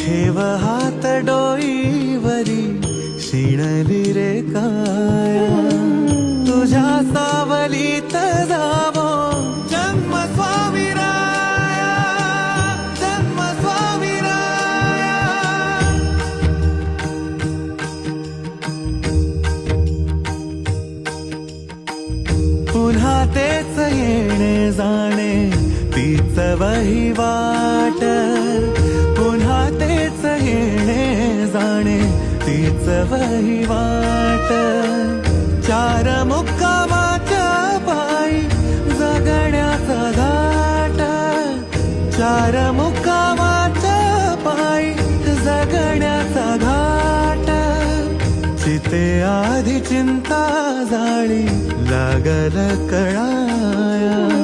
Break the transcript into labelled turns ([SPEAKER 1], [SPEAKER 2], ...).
[SPEAKER 1] ठेव हात डोईवरी शिणली रे काया तुझ्या सावलीत जावो जन्म स्वामीराया जन्म स्वामीराया पुन्हा तेच येणे जाणे तीच वहिवाट पुन्हा तेच येणे जाणे तीच वहिवाट चार मुक्कामाच्या पायी जगण्याचा घाट चार मुक्कामाच्या पायी जगण्याचा घाट चिते आधी चिंता जाळी लागल कळाया